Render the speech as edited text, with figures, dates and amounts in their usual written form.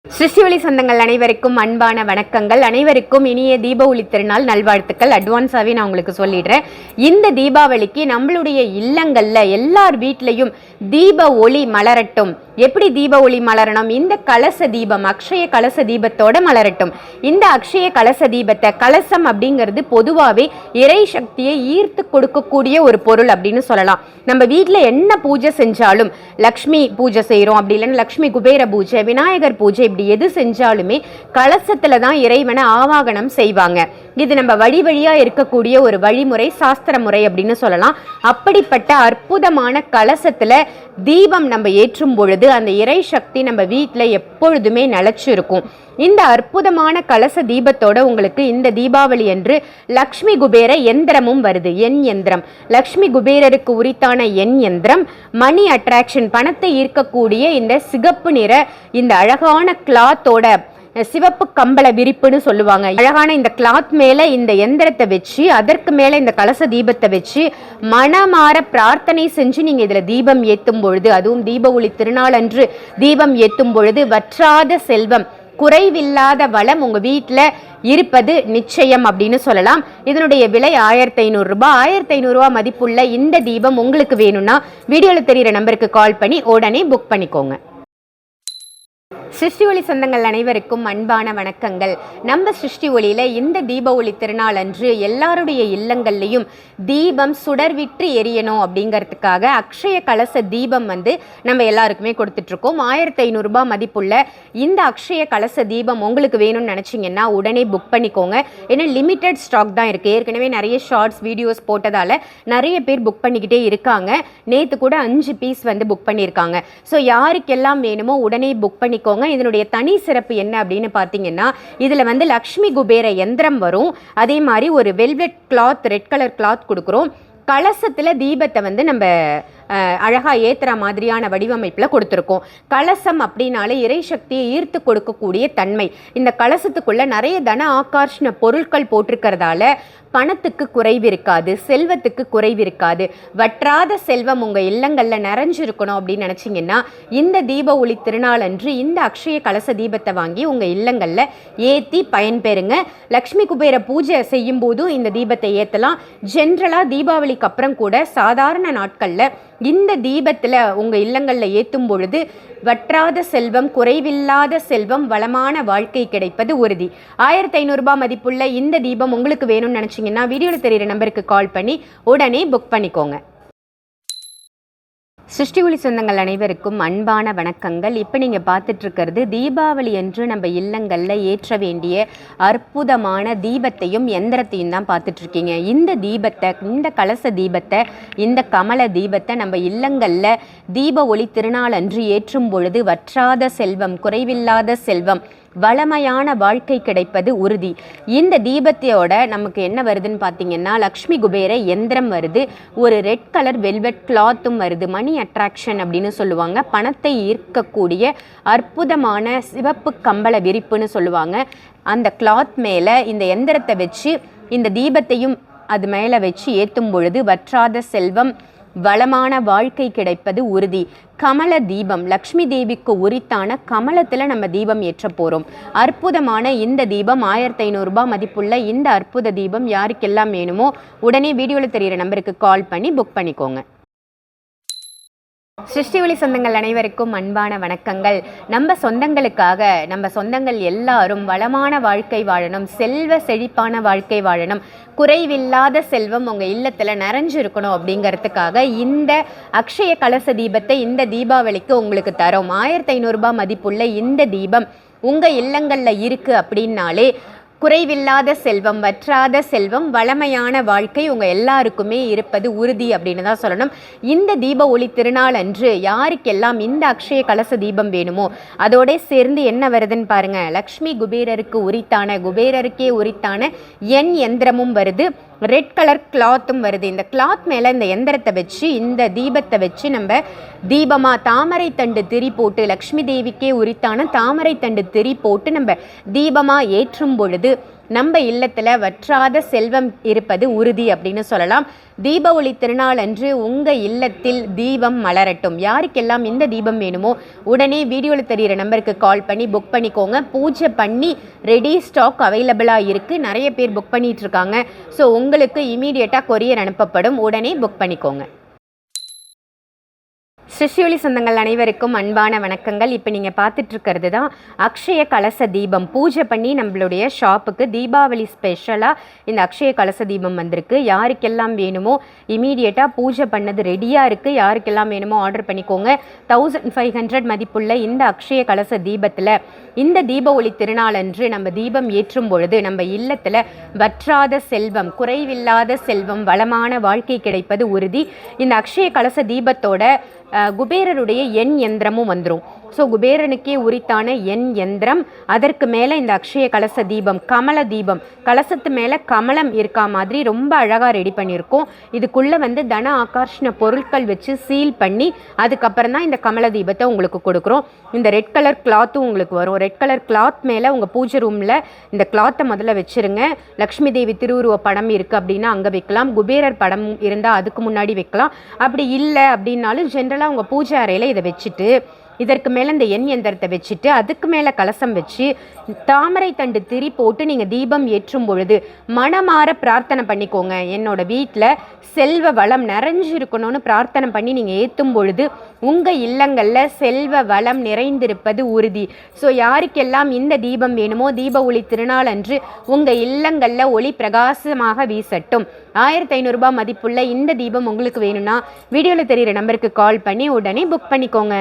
சிருஷ்டி ஒளி சொந்தங்கள் அனைவருக்கும் அன்பான வணக்கங்கள். அனைவருக்கும் இனிய தீப ஒளி திருநாள் நல்வாழ்த்துக்கள். அட்வான்ஸாகவே நான் உங்களுக்கு சொல்லிடுறேன். இந்த தீபாவளிக்கு நம்மளுடைய இல்லங்கள்ல எல்லார் வீட்லையும் தீப ஒளி மலரட்டும். எப்படி தீப ஒளி மலரணும்? இந்த கலச தீபம், அக்ஷய கலச தீபத்தோட மலரட்டும். இந்த அக்ஷய கலச தீபத்தை, கலசம் அப்படிங்கிறது பொதுவாகவே இறை சக்தியை ஈர்த்து கொடுக்கக்கூடிய ஒரு பொருள் அப்படின்னு சொல்லலாம். நம்ம வீட்டில் என்ன பூஜை செஞ்சாலும், லக்ஷ்மி பூஜை செய்கிறோம், அப்படி இல்லைன்னா லக்ஷ்மி குபேர பூஜை, விநாயகர் பூஜை, இப்படி எது செஞ்சாலுமே கலசத்துல தான் இறைவனை ஆவாகனம் செய்வாங்க. இது நம்ம வழி வழியா இருக்கக்கூடிய ஒரு வழிமுறை, சாஸ்திர முறை அப்படின்னு சொல்லலாம். அப்படிப்பட்ட அற்புதமான கலசத்துல தீபம் நம்ம ஏற்றும் பொழுது அந்த இறை சக்தி நம்ம வீட்டில் எப்பொழுதுமே நிலைச்சு இருக்கும். இந்த அற்புதமான கலச தீபத்தோட உங்களுக்கு இந்த தீபாவளி அன்று லக்ஷ்மி குபேர எந்திரமும் வருது. எண் எந்திரம், லக்ஷ்மி குபேரருக்கு உரித்தான எண் எந்திரம், மணி அட்ராக்ஷன், பணத்தை ஈர்க்கக்கூடிய இந்த சிகப்பு நிற இந்த அழகான கிளாத்தோட, சிவப்பு கம்பள விரிப்புன்னு சொல்லுவாங்க, அழகான இந்த கிளாத் மேல இந்த எந்திரத்தை வச்சு, அதற்கு மேல இந்த கலச தீபத்தை வச்சு மனமாற பிரார்த்தனை செஞ்சு நீங்க இதுல தீபம் ஏற்றும் பொழுது, அதுவும் தீப ஒளி திருநாள் அன்று தீபம் ஏற்றும் பொழுது வற்றாத செல்வம், குறைவில்லாத வளம் உங்க வீட்டுல இருப்பது நிச்சயம் அப்படின்னு சொல்லலாம். இதனுடைய விலை 1500 ரூபாய். 1500 ரூபாய் மதிப்புள்ள இந்த தீபம் உங்களுக்கு வேணும்னா வீடியோல தெரியுற நம்பருக்கு கால் பண்ணி உடனே புக் பண்ணிக்கோங்க. சிருஷ்டி ஒளி சொந்தங்கள் அனைவருக்கும் அன்பான வணக்கங்கள். நம்ம சிருஷ்டி ஒளியில இந்த தீப ஒளி திருநாள் அன்று எல்லாருடைய இல்லங்கள்லையும் தீபம் சுடர்விட்டு எரியணும் அப்படிங்கிறதுக்காக அக்ஷய கலச தீபம் நம்ம எல்லாருக்குமே கொடுத்துட்டு இருக்கோம். 1500 ரூபாய் மதிப்புள்ள இந்த அக்ஷய கலச தீபம் உங்களுக்கு வேணும்னு நினைச்சீங்கன்னா உடனே புக் பண்ணிக்கோங்க. ஏன்னா லிமிட்டட் ஸ்டாக் தான் இருக்கு. ஏற்கனவே நிறைய ஷார்ட்ஸ் வீடியோஸ் போட்டதால நிறைய பேர் புக் பண்ணிக்கிட்டே இருக்காங்க. நேற்று கூட 5 பீஸ் புக் பண்ணியிருக்காங்க. ஸோ யாருக்கெல்லாம் வேணுமோ உடனே புக் பண்ணிக்கோங்க. இதனுடைய தனி சிறப்பு என்ன அப்படின்னு பார்த்தீங்கன்னா, இதில் லக்ஷ்மி குபேர யந்திரம் வரும். அதே மாதிரி ஒரு velvet cloth, red colour cloth கொடுக்குறோம். கலசத்தில் தீபத்தை நம்ம அழகாக ஏற்றுற மாதிரியான வடிவமைப்பில் கொடுத்துருக்கோம். கலசம் அப்படின்னாலே இறை சக்தியை ஈர்த்து கொடுக்கக்கூடிய தன்மை. இந்த கலசத்துக்குள்ளே நிறைய தன ஆகர்ஷண பொருட்கள் போட்டிருக்கிறதால பணத்துக்கு குறைவு இருக்காது, செல்வத்துக்கு குறைவு இருக்காது. வற்றாத செல்வம் உங்கள் இல்லங்களில் நிறைஞ்சிருக்கணும் அப்படின்னு நினச்சிங்கன்னா இந்த தீப ஒளி திருநாள் அன்று இந்த அக்ஷய கலச தீபத்தை வாங்கி உங்கள் இல்லங்களில் ஏற்றி பயன்பெறுங்க. லக்ஷ்மி குபேர பூஜை செய்யும் போதும் இந்த தீபத்தை ஏற்றலாம். ஜென்ரலாக தீபாவளிக்கு அப்புறம் கூட சாதாரண நாட்களில் இந்த தீபத்தில் உங்கள் இல்லங்களில் ஏற்றும் பொழுது வற்றாத செல்வம், குறைவில்லாத செல்வம், வளமான வாழ்க்கை கிடைப்பது உறுதி. 1500 ரூபாய் மதிப்புள்ள இந்த தீபம் உங்களுக்கு வேணும்னு நினச்சிங்கன்னா வீடியோவில் தெரிகிற நம்பருக்கு கால் பண்ணி உடனே புக் பண்ணிக்கோங்க. சிருஷ்டி ஒளி சொந்தங்கள் அனைவருக்கும் அன்பான வணக்கங்கள். இப்போ நீங்கள் பார்த்துட்ருக்கிறது தீபாவளி அன்று நம்ம இல்லங்களில் ஏற்ற வேண்டிய அற்புதமான தீபத்தையும் எந்திரத்தையும் தான் பார்த்துட்ருக்கீங்க. இந்த தீபத்தை, இந்த கலச தீபத்தை, இந்த கமல தீபத்தை நம்ம இல்லங்களில் தீப ஒளி திருநாள் அன்று ஏற்றும் பொழுது வற்றாத செல்வம், குறைவில்லாத செல்வம், வளமையான வாழ்க்கை கிடைப்பது உறுதி. இந்த தீபத்தையோட நமக்கு என்ன வருதுன்னு பார்த்தீங்கன்னா லக்ஷ்மி குபேர எந்திரம் வருது, ஒரு ரெட் கலர் வெல்வெட் கிளாத்தும் வருது, மணி அட்ராக்ஷன் அப்படின்னு சொல்லுவாங்க, பணத்தை ஈர்க்கக்கூடிய அற்புதமான சிவப்பு கம்பள விரிப்புன்னு சொல்லுவாங்க. அந்த கிளாத் மேலே இந்த எந்திரத்தை வச்சு இந்த தீபத்தையும் அது மேலே வச்சு ஏற்றும் பொழுது வற்றாத செல்வம், வளமான வாழ்க்கை கிடைப்பது உறுதி. கமல தீபம், லக்ஷ்மி தேவிக்கு உரித்தான கமலத்தில் நம்ம தீபம் ஏற்ற போகிறோம். அற்புதமான இந்த தீபம் 1500 ரூபாய் மதிப்புள்ள இந்த அற்புத தீபம் யாருக்கெல்லாம் வேணுமோ உடனே வீடியோவில் தெரிகிற நம்பருக்கு கால் பண்ணி புக் பண்ணிக்கோங்க. சிருஷ்டி ஒளி சொந்தங்கள் அனைவருக்கும் அன்பான வணக்கங்கள். நம்ம சொந்தங்களுக்காக, நம்ம சொந்தங்கள் எல்லாரும் வளமான வாழ்க்கை வாழணும், செல்வ செழிப்பான வாழ்க்கை வாழணும், குறைவில்லாத செல்வம் உங்கள் இல்லத்தில் நிறைஞ்சிருக்கணும் அப்படிங்கிறதுக்காக இந்த அக்ஷய கலச தீபத்தை இந்த தீபாவளிக்கு உங்களுக்கு தரோம். 1500 ரூபாய் மதிப்புள்ள இந்த தீபம் உங்கள் இல்லங்களில் இருக்குது அப்படின்னாலே குறைவில்லாத செல்வம், வற்றாத செல்வம், வளமையான வாழ்க்கை உங்கள் எல்லாருக்குமே இருப்பது உறுதி அப்படின்னு தான் சொல்லணும். இந்த தீப ஒளி திருநாள் அன்று யாருக்கெல்லாம் இந்த அக்ஷய கலச தீபம் வேணுமோ அதோட சேர்ந்து என்ன வருதுன்னு பாருங்க. லக்ஷ்மி குபேரருக்கு உரித்தான, குபேரருக்கே உரித்தான எண் எந்திரமும் வருது, ரெட் கலர் கிளாத்தும் வருது. இந்த கிளாத் மேலே இந்த எந்திரத்தை வச்சு இந்த தீபத்தை வச்சு நம்ம தீபமாக தாமரை தண்டு திரி போட்டு, லக்ஷ்மி தேவிக்கே உரித்தான தாமரை தண்டு திரி போட்டு நம்ம தீபமாக ஏற்றும் பொழுது நம்ம இல்லத்தில் வற்றாத செல்வம் இருப்பது உறுதி அப்படின்னு சொல்லலாம். தீப ஒளி திருநாள் அன்று உங்கள் இல்லத்தில் தீபம் மலரட்டும். யாருக்கெல்லாம் இந்த தீபம் வேணுமோ உடனே வீடியோவில் தெரிகிற நம்பருக்கு கால் பண்ணி புக் பண்ணிக்கோங்க. பூஜை பண்ணி ரெடி ஸ்டாக் அவைலபிளாக இருக்குது. நிறைய பேர் புக் பண்ணிகிட்டு இருக்காங்க. ஸோ உங்களுக்கு இமீடியட்டாக கொரியர் அனுப்பப்படும். உடனே புக் பண்ணிக்கோங்க. ஸ்ரீஷியொலி சொந்தங்கள் அனைவருக்கும் அன்பான வணக்கங்கள். இப்போ நீங்கள் பார்த்துட்ருக்கிறது தான் அக்ஷய கலச தீபம். பூஜை பண்ணி நம்மளுடைய ஷாப்புக்கு தீபாவளி ஸ்பெஷலாக இந்த அக்ஷய கலச தீபம் வந்திருக்கு. யாருக்கெல்லாம் வேணுமோ இமீடியட்டாக பூஜை பண்ணது ரெடியாக இருக்குது. யாருக்கெல்லாம் வேணுமோ ஆர்டர் பண்ணிக்கோங்க. 1500 மதிப்புள்ள இந்த அக்ஷய கலச தீபத்தில் இந்த தீப ஒளி திருநாளன்று நம்ம தீபம் ஏற்றும் பொழுது நம்ம இல்லத்தில் வற்றாத செல்வம், குறைவில்லாத செல்வம், வளமான வாழ்க்கை கிடைப்பது உறுதி. இந்த அக்ஷய கலச தீபத்தோட குபேரருடைய எண் யந்திரமும் வந்துடும். ஸோ குபேரனுக்கே உரித்தான எண் யந்திரம், அதற்கு மேலே இந்த அக்ஷய கலச தீபம், கமல தீபம், கலசத்து மேலே கமலம் இருக்கா மாதிரி ரொம்ப அழகாக ரெடி பண்ணியிருக்கோம். இதுக்குள்ளே தன ஆகர்ஷண பொருட்கள் வச்சு சீல் பண்ணி அதுக்கப்புறம் தான் இந்த கமல தீபத்தை உங்களுக்கு கொடுக்குறோம். இந்த ரெட் கலர் கிளாத்தும் உங்களுக்கு வரும். ரெட் கலர் கிளாத் மேலே உங்கள் பூஜை ரூமில் இந்த கிளாத்தை முதல்ல வச்சுருங்க. லக்ஷ்மி தேவி திருவுருவ படம் இருக்குது அப்படின்னா அங்கே வைக்கலாம். குபேரர் படம் இருந்தால் அதுக்கு முன்னாடி வைக்கலாம். அப்படி இல்லை அப்படின்னாலும் ஜென்ரலாக உங்கள் பூஜை அறையில் இதை வச்சுட்டு இதற்கு மேலே இந்த எண் யந்திரத்தை வச்சுட்டு அதுக்கு மேலே கலசம் வச்சு தாமரை தண்டு திரி போட்டு நீங்கள் தீபம் ஏற்றும் பொழுது மனமாற பிரார்த்தனை பண்ணிக்கோங்க. என்னோட வீட்டில் செல்வ வளம் நிறைஞ்சிருக்கணும்னு பிரார்த்தனை பண்ணி நீங்கள் ஏற்றும் பொழுது உங்கள் இல்லங்களில் செல்வ வளம் நிறைந்திருப்பது உறுதி. ஸோ யாருக்கெல்லாம் இந்த தீபம் வேணுமோ தீப ஒளி திருநாள் அன்று உங்கள் இல்லங்களில் ஒளி பிரகாசமாக வீசட்டும். 1500 ரூபாய் மதிப்புள்ள இந்த தீபம் உங்களுக்கு வேணும்னா வீடியோவில் தெரிகிற நம்பருக்கு கால் பண்ணி உடனே புக் பண்ணிக்கோங்க.